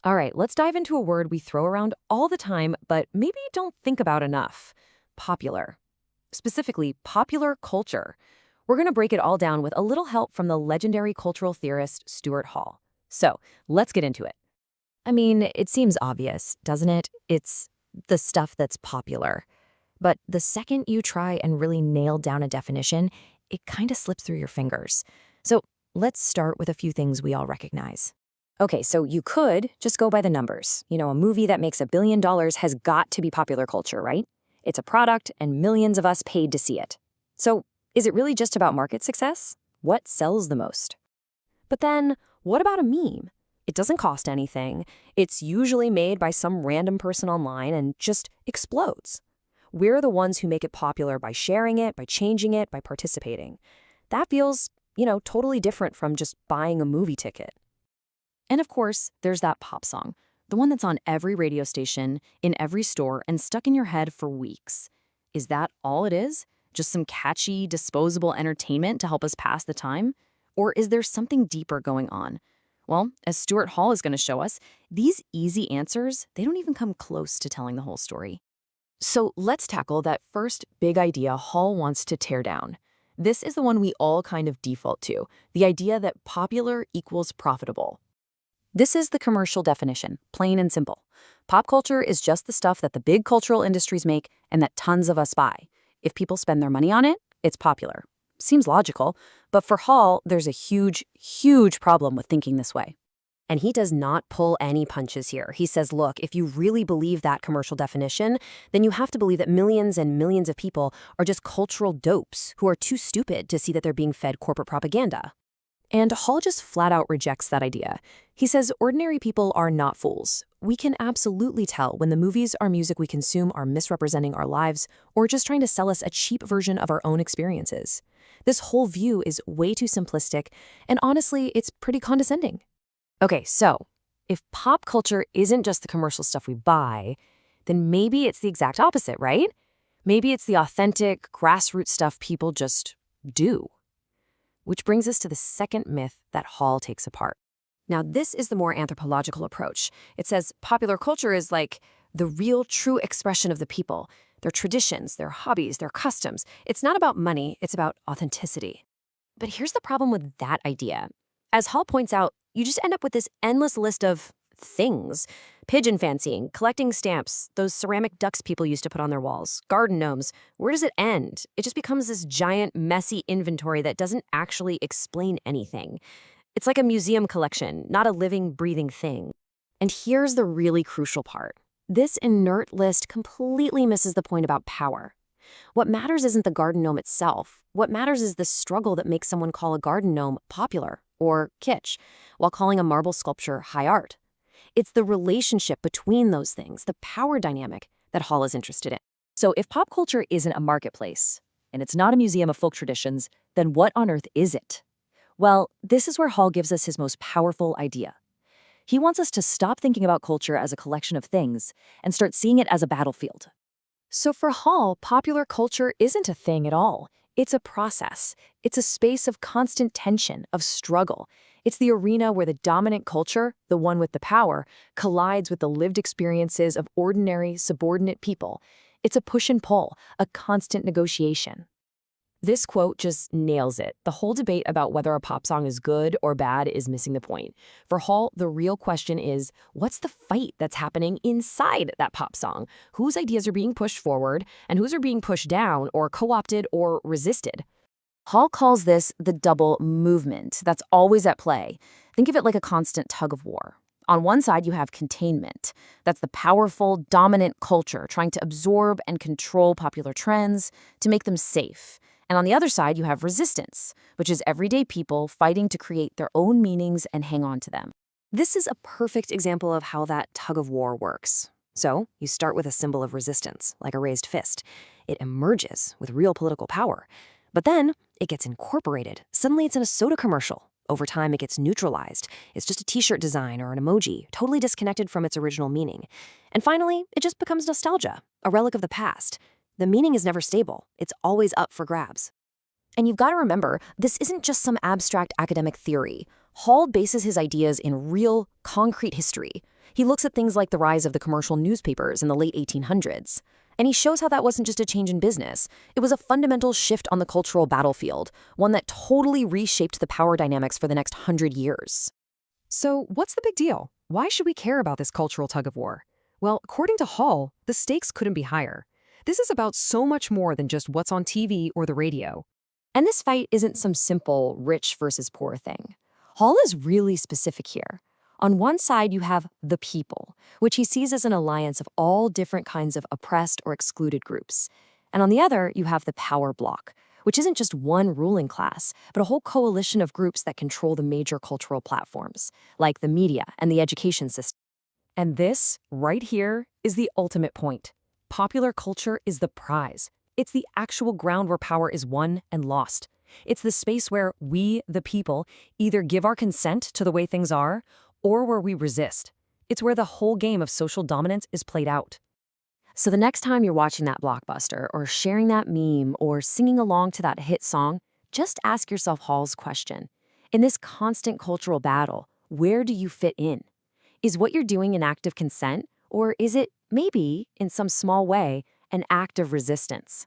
All right, let's dive into a word we throw around all the time, but maybe don't think about enough. Popular. Specifically, popular culture. We're going to break it all down with a little help from the legendary cultural theorist Stuart Hall. So, let's get into it. I mean, it seems obvious, doesn't it? It's the stuff that's popular. But the second you try and really nail down a definition, it kind of slips through your fingers. So, let's start with a few things we all recognize. Okay, so you could just go by the numbers. A movie that makes $1 billion has got to be popular culture, right? It's a product, and millions of us paid to see it. So, is it really just about market success? What sells the most? But then, what about a meme? It doesn't cost anything. It's usually made by some random person online and just explodes. We're the ones who make it popular by sharing it, by changing it, by participating. That feels, totally different from just buying a movie ticket. And of course, there's that pop song, the one that's on every radio station, in every store, and stuck in your head for weeks. Is that all it is? Just some catchy, disposable entertainment to help us pass the time? Or is there something deeper going on? Well, as Stuart Hall is going to show us, these easy answers, they don't even come close to telling the whole story. So let's tackle that first big idea Hall wants to tear down. This is the one we all kind of default to, the idea that popular equals profitable. This is the commercial definition, plain and simple. Pop culture is just the stuff that the big cultural industries make and that tons of us buy. If people spend their money on it, it's popular. Seems logical, but for Hall, there's a huge, huge problem with thinking this way. And he does not pull any punches here. He says, look, if you really believe that commercial definition, then you have to believe that millions and millions of people are just cultural dopes who are too stupid to see that they're being fed corporate propaganda. And Hall just flat out rejects that idea. He says ordinary people are not fools. We can absolutely tell when the movies or music we consume are misrepresenting our lives or just trying to sell us a cheap version of our own experiences. This whole view is way too simplistic, and honestly, it's pretty condescending. Okay, so if pop culture isn't just the commercial stuff we buy, then maybe it's the exact opposite, right? Maybe it's the authentic, grassroots stuff people just do. Which brings us to the second myth that Hall takes apart. Now, this is the more anthropological approach. It says popular culture is like the real, true expression of the people, their traditions, their hobbies, their customs. It's not about money, it's about authenticity. But here's the problem with that idea. As Hall points out, you just end up with this endless list of things. Pigeon fancying, collecting stamps, those ceramic ducks people used to put on their walls, garden gnomes. Where does it end? It just becomes this giant, messy inventory that doesn't actually explain anything. It's like a museum collection, not a living, breathing thing. And here's the really crucial part. This inert list completely misses the point about power. What matters isn't the garden gnome itself. What matters is the struggle that makes someone call a garden gnome popular or kitsch, while calling a marble sculpture high art. It's the relationship between those things, the power dynamic, that Hall is interested in. So if pop culture isn't a marketplace, and it's not a museum of folk traditions, then what on earth is it? Well, this is where Hall gives us his most powerful idea. He wants us to stop thinking about culture as a collection of things and start seeing it as a battlefield. So for Hall, popular culture isn't a thing at all. It's a process. It's a space of constant tension, of struggle. It's the arena where the dominant culture, the one with the power, collides with the lived experiences of ordinary, subordinate people. It's a push and pull, a constant negotiation. This quote just nails it. The whole debate about whether a pop song is good or bad is missing the point. For Hall, the real question is, what's the fight that's happening inside that pop song? Whose ideas are being pushed forward, and whose are being pushed down or co-opted or resisted? Hall calls this the double movement that's always at play. Think of it like a constant tug of war. On one side, you have containment. That's the powerful, dominant culture trying to absorb and control popular trends to make them safe. And on the other side, you have resistance, which is everyday people fighting to create their own meanings and hang on to them. This is a perfect example of how that tug of war works. So you start with a symbol of resistance, like a raised fist. It emerges with real political power. But then it gets incorporated. Suddenly it's in a soda commercial. Over time, it gets neutralized. It's just a t-shirt design or an emoji, totally disconnected from its original meaning. And finally, it just becomes nostalgia, a relic of the past. The meaning is never stable. It's always up for grabs. And you've got to remember, this isn't just some abstract academic theory. Hall bases his ideas in real, concrete history. He looks at things like the rise of the commercial newspapers in the late 1800s. And he shows how that wasn't just a change in business. It was a fundamental shift on the cultural battlefield, one that totally reshaped the power dynamics for the next 100 years. So, what's the big deal? Why should we care about this cultural tug of war? Well, according to Hall, the stakes couldn't be higher. This is about so much more than just what's on TV or the radio. And this fight isn't some simple rich versus poor thing. Hall is really specific here. On one side, you have the people, which he sees as an alliance of all different kinds of oppressed or excluded groups. And on the other, you have the power bloc, which isn't just one ruling class, but a whole coalition of groups that control the major cultural platforms, like the media and the education system. And this, right here, is the ultimate point. Popular culture is the prize. It's the actual ground where power is won and lost. It's the space where we, the people, either give our consent to the way things are, or where we resist. It's where the whole game of social dominance is played out. So the next time you're watching that blockbuster, or sharing that meme, or singing along to that hit song, just ask yourself Hall's question. In this constant cultural battle, where do you fit in? Is what you're doing an act of consent, or is it, maybe, in some small way, an act of resistance?